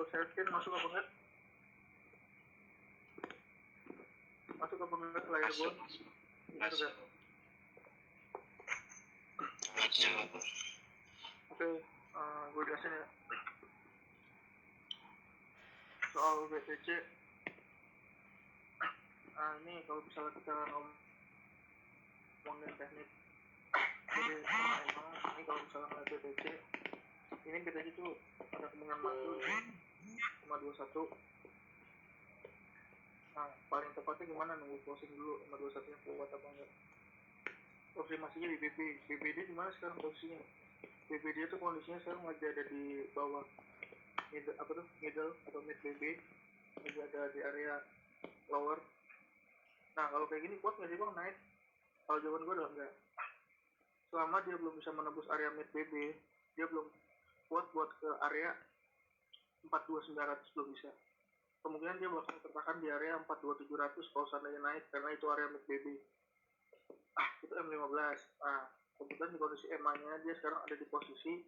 Full setting masuk apa enggak? Masuk apa enggak layar gue? Masuk. Oke, gue jelasin ya. Soal BTC, ini kalau misalnya kita ngomongin teknik, jadi emang ini kalau misalnya ngeliat BTC, ini BTC itu ada kemungkinan masuk 521. Nah, paling tepatnya gimana, nunggu closing dulu 521 nya kuat apa enggak. Konfirmasinya di BBD di mana sekarang posisinya? BBD itu kondisinya sekarang lagi ada di bawah middle atau mid BB, lagi ada di area lower. Nah, kalau kayak gini kuat nggak sih bang naik? Kalau jawaban gue adalah enggak. Selama dia belum bisa menembus area mid BB, dia belum kuat buat ke area 42900, belum bisa. Kemungkinan dia bakal tertahan di area 42700 kalau seandainya naik, karena itu area mid BB. Itu M15. Nah, kebetulan di kondisi EMA-nya dia sekarang ada di posisi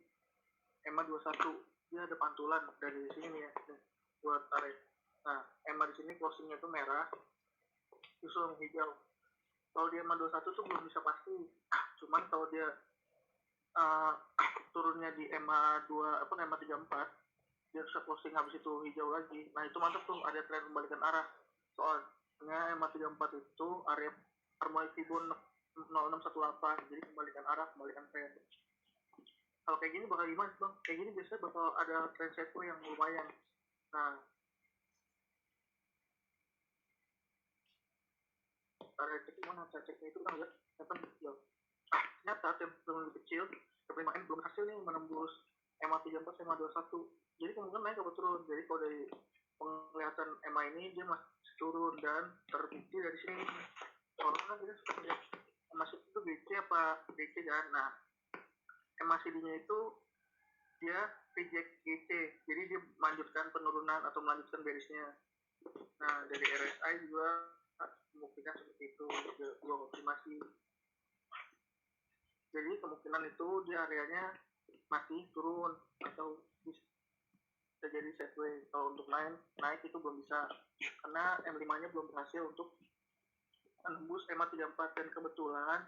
EMA 21. Dia ada pantulan dari sini ya, nih, buat area. Nah, EMA di sini closingnya itu merah, justru hijau. Kalau di EMA 21 tuh belum bisa pasti. Cuman kalau dia turunnya di EMA 34, dia bisa closing habis itu hijau lagi. Nah, itu mantap tuh, ada tren kembalikan arah. Soalnya EMA 34 itu area harmonic Fibon 0618, jadi kembalikan arah, kembalikan tren. Kalau kayak gini bakal gimana bang? Kayak gini biasanya bakal ada tren sideways yang lumayan. Nah, area cek mana? Ceknya itu kan lihat ternyata kecil. Ternyata yang lebih kecil, terima belum hasil nih menembus EMA 34, EMA 21. Jadi kemungkinan naik atau turun. Jadi kalau dari penglihatan EMA ini dia masih turun dan terbukti dari sini. Orang kan kita suka lihat masuk itu BC apa DC kan. Nah, MACD-nya itu dia reject GC, jadi dia melanjutkan penurunan atau melanjutkan bearisnya. Nah, dari RSI juga membuktikan seperti itu, dua konfirmasi. Jadi kemungkinan itu di areanya masih turun atau bisa jadi sideways. Kalau untuk naik itu belum bisa, karena M5-nya belum berhasil untuk menembus EMA 34, dan kebetulan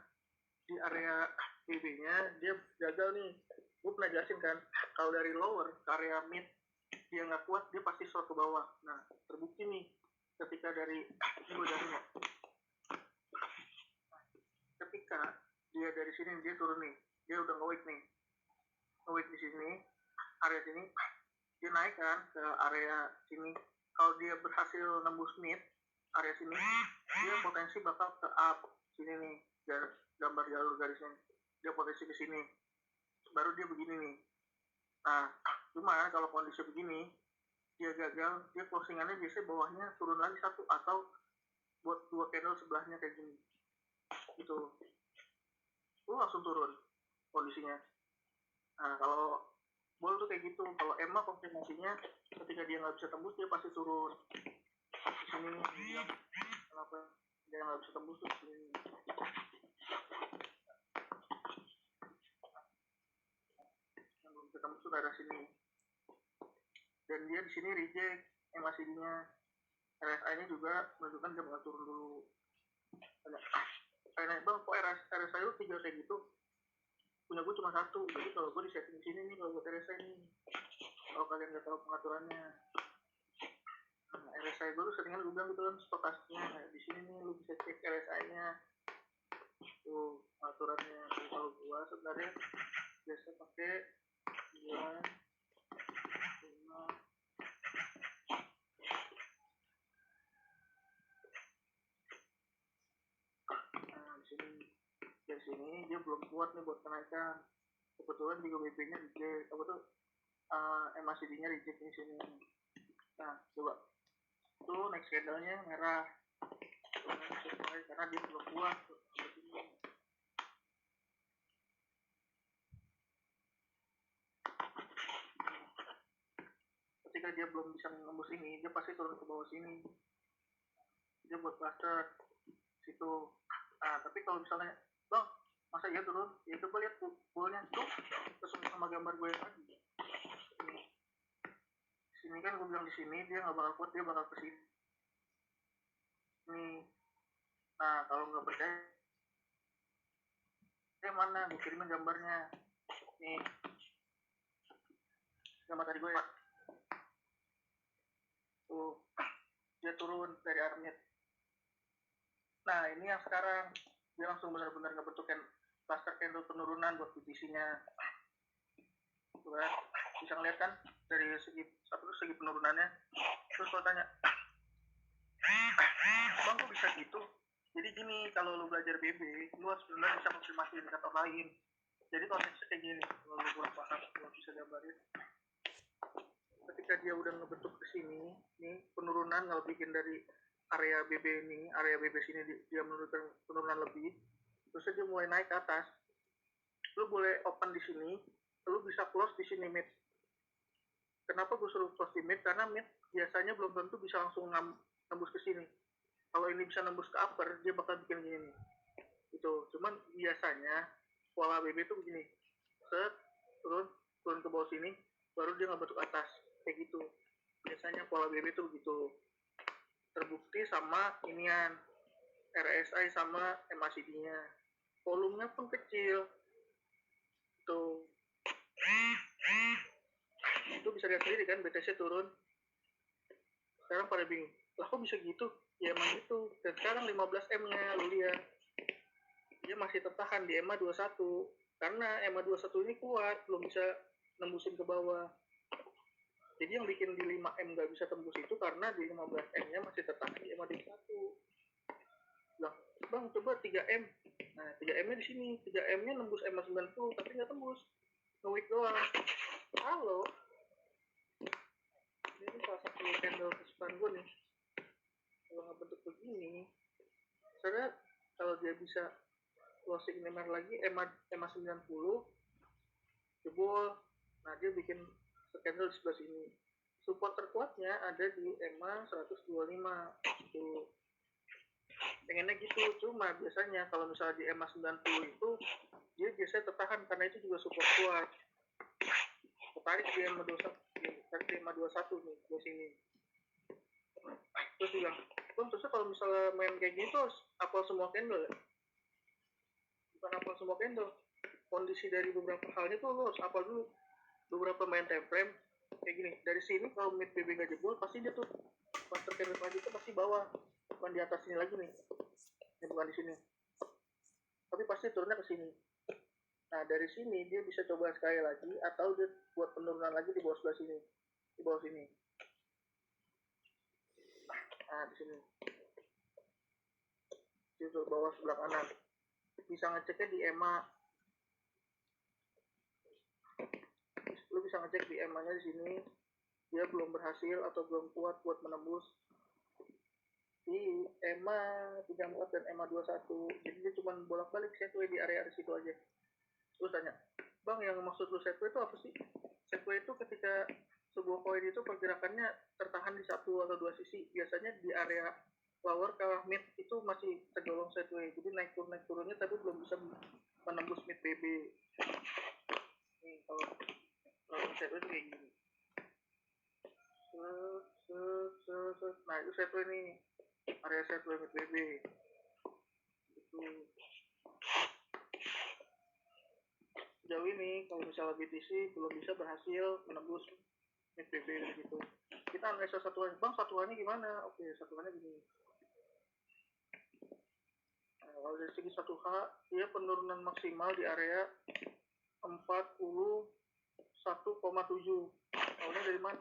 di area BB-nya dia gagal nih. Gue pernah jelasin kan, kalau dari lower ke area mid dia nggak kuat, dia pasti short ke bawah. Nah, terbukti nih ketika dari ketika dia dari sini dia turun nih, dia udah nge-wait di sini, area sini, dia naik kan ke area sini. Kalau dia berhasil nembus mid area sini, dia potensi bakal ke up sini nih, gambar jalur garisnya, dia potensi ke sini, baru dia begini nih. Nah, cuma kalau kondisi begini dia gagal, dia closingannya biasanya bawahnya turun lagi satu atau buat dua candle sebelahnya kayak gini, itu langsung turun kondisinya. Nah, kalau bol tuh kayak gitu. Kalau EMA konfirmasinya ketika dia nggak bisa tembus dia pasti turun. Di sini bilang kenapa dia nggak bisa tembus tuh sini. Yang belum bisa tembus tuh daerah sini. Dan dia di sini reject MACD-nya. RSI-nya juga menunjukkan dia bakal turun dulu. Kayak bang, kok RSI lu 3 kayak gitu? Punya gue cuma 1, jadi kalau gue di setting sini nih kalau buat RSI nih, kalau kalian nggak tahu pengaturannya. Nah, RSI gue tuh settingan gue bilang gitu kan stokasnya. Nah, di sini nih lu bisa cek RSI-nya tuh pengaturannya. Jadi kalau gue sebenarnya biasa pakai 9 5. Nah, di sini dia belum kuat nih buat kenaikan. Kebetulan juga BP-nya reject, apa tuh MACD-nya reject di sini. Nah, coba tuh next candle-nya merah, karena dia belum kuat. Ketika dia belum bisa menembus ini, dia pasti turun ke bawah sini. Dia buat cluster situ. Nah, tapi kalau misalnya, bang, masa iya turun? Ya coba lihat bolnya tuh sesuai sama gambar gue tadi. Sini kan gue bilang di sini dia nggak bakal kuat, dia bakal ke sini. Nah kalau nggak percaya mana gue kirimin gambarnya nih, gambar tadi gue ya tuh, dia turun dari armit. Nah ini yang sekarang dia langsung benar-benar ngebentuk cluster candle penurunan buat BTC-nya. Tuh kan, bisa ngeliat kan dari segi penurunannya. Terus kalau tanya, bang kok bisa gitu? Jadi gini, kalau lo belajar BB, lo harus benar bisa konfirmasi indikator lain. Jadi konteksnya kayak gini, kalau lo kurang paham, lo bisa gambarin. Ketika dia udah ngebentuk ke sini, nih penurunan kalau bikin dari area BB ini, area BB sini dia menurunkan penurunan lebih, terus dia mulai naik ke atas. Lo boleh open di sini, lo bisa close di sini mid. Kenapa gue suruh close di mid? Karena mid biasanya belum tentu bisa langsung nembus ke sini. Kalau ini bisa nembus ke upper, dia bakal bikin gini. Itu. Cuman biasanya pola BB itu begini. Set, turun ke bawah sini, baru dia ngebentuk atas. Kayak gitu. Biasanya pola BB itu begitu. Terbukti sama inian RSI sama MACD-nya. Volumenya pun kecil. Tuh. Itu bisa lihat sendiri kan, BTC turun. Sekarang pada bingung. Lah kok bisa gitu? Ya emang gitu. Dan sekarang 15 M-nya, lu lihat. Dia masih tertahan di EMA 21. Karena EMA 21 ini kuat, belum bisa nembusin ke bawah. Jadi yang bikin di 5M nggak bisa tembus itu karena di 15M-nya masih tertahan di EMA 21. Bilang, bang coba 3M. Nah 3M-nya di sini. 3M-nya nembus EMA 90 tapi nggak tembus. Nge-weak doang. Halo. Ini salah satu candle kesukaan gue nih. Kalau nggak bentuk begini, karena kalau dia bisa closing NMR lagi EMA 90 jebol. Nah dia bikin candle di sebelah sini. Support terkuatnya ada di EMA 125 itu. Pengennya gitu, cuma biasanya kalau misalnya di EMA 90 itu dia biasanya tertahan karena itu juga support kuat. Ketarik di EMA 21, di EMA 21 nih di sini. Terus bilang, bang terusnya kalau misalnya main kayak gini tuh apal semua candle ya? Bukan apal semua candle, kondisi dari beberapa halnya tuh lo harus apal dulu. Beberapa main time frame kayak gini, dari sini kalau mid BB nggak jebol pasti dia tuh cluster candle lagi tuh pasti bawah, bukan di atas sini lagi nih, ini bukan di sini, tapi pasti turunnya ke sini. Nah dari sini dia bisa coba sekali lagi atau dia buat penurunan lagi di bawah sebelah sini, di bawah sini. Nah di sini itu bawah sebelah kanan bisa ngeceknya di EMA. Lu bisa ngecek di EMA-nya di sini dia belum berhasil atau belum kuat buat menembus di EMA 34 dan EMA 21. Jadi dia cuma bolak-balik setway di area situ aja. Terus tanya, bang yang maksud lu setway itu apa sih? Setway itu ketika sebuah koin itu pergerakannya tertahan di satu atau dua sisi. Biasanya di area lower ke mid itu masih tergolong setway. Jadi naik turunnya tapi belum bisa menembus mid BB. Nih kalau setway itu kayak gini. Nah itu setway nih, area setway mid BB. Itu sejauh ini kalau misalnya BTC belum bisa berhasil menembus mid BB gitu. Kita analisa satuan, bang satuannya gimana? Oke, satuannya gini. Nah, kalau dari segi 1H dia penurunan maksimal di area 41,7. Tahunya dari mana?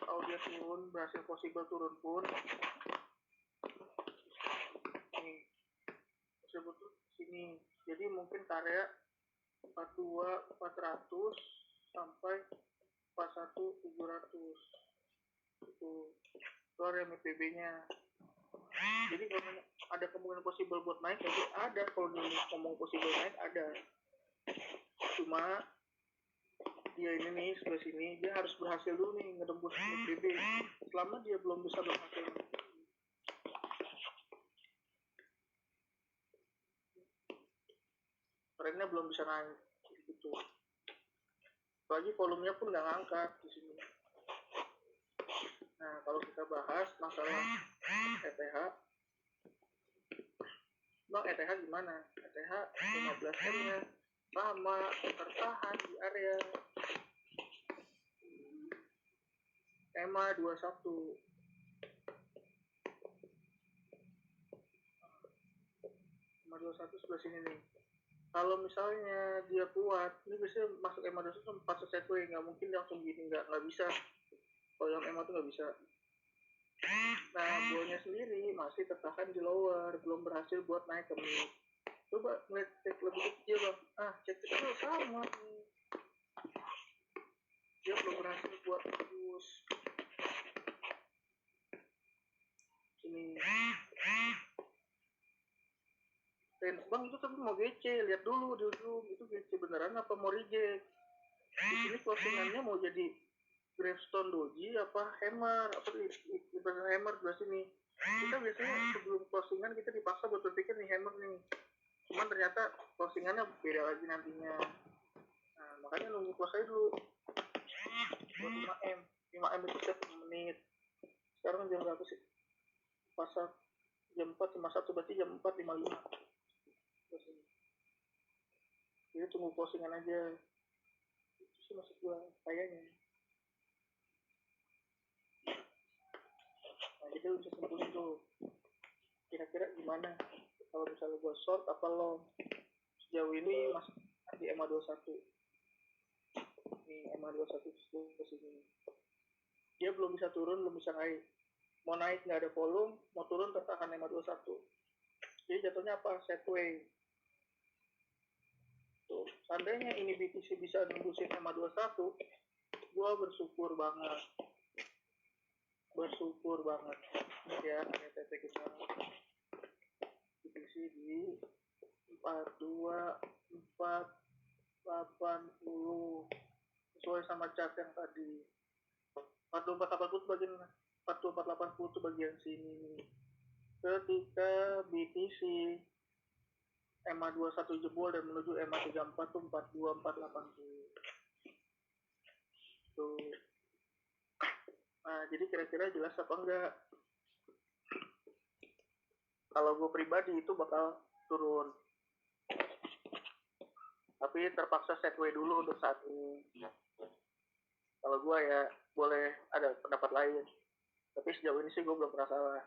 Kalau dia turun, berhasil possible turun pun nih, possible turun sini. Jadi mungkin area 42.400 sampai 41.700 itu area MPB-nya. Jadi kalau ada kemungkinan possible buat naik, jadi ada. Kalau dia ngomong possible naik ada. Cuma dia ini nih sebelah sini dia harus berhasil dulu nih ngedembus MPB. Selama dia belum bisa berhasil, trennya belum bisa naik gitu. Lagi volumenya pun nggak ngangkat di sini. ETH. Bang, ETH gimana? ETH 15M nya sama, tertahan di area EMA 21. EMA 21 sebelah sini nih. Kalau misalnya dia kuat, ini biasanya masuk EMA 21 pas setway, nggak mungkin langsung gini, nggak bisa. Kalau yang EMA tuh nggak bisa. Nah, buahnya sendiri masih tertahan di lower, belum berhasil buat naik ke mid. Coba ngeliat cek lebih kecil bang. Cek kecil sama nih. Dia belum berhasil buat push. Sini. Dan bang itu tapi mau GC, lihat dulu di ujung itu GC beneran apa mau reject. Di sini closingannya mau jadi gravestone doji apa hammer, apa ibarat hammer sebelah sini. Kita biasanya sebelum closingan kita dipaksa buat berpikir nih hammer nih. Cuman ternyata closingannya beda lagi nantinya. Nah, makanya nunggu close aja dulu. 5M. 5M itu setiap menit. Sekarang jam berapa sih? Pasar jam 4.51 berarti jam 4.55. Jadi tunggu closingan aja. Itu sih maksud gua kayaknya. Nah, jadi lu bisa simpulin tuh. Kira-kira gimana? Kalau misalnya gua short apa long? Sejauh ini masih di EMA 21. Nih EMA 21 ke sini. Dia belum bisa turun, belum bisa naik. Mau naik nggak ada volume, mau turun tertahan EMA 21. Jadi jatuhnya apa? Setway. Tuh, seandainya ini BTC bisa nembusin EMA 21, gua bersyukur banget. Ini ya, TT kita BTC di 42.480 sesuai sama chart yang tadi. 44.80 bagian 44.80 itu bagian sini. Ketika BTC EMA 21 jebol dan menuju EMA 34 tuh 42.480. Tuh. Nah, jadi kira-kira jelas apa enggak? Kalau gue pribadi itu bakal turun. Tapi terpaksa setway dulu untuk saat ini. Kalau gue ya boleh ada pendapat lain. Tapi sejauh ini sih gue belum pernah salah.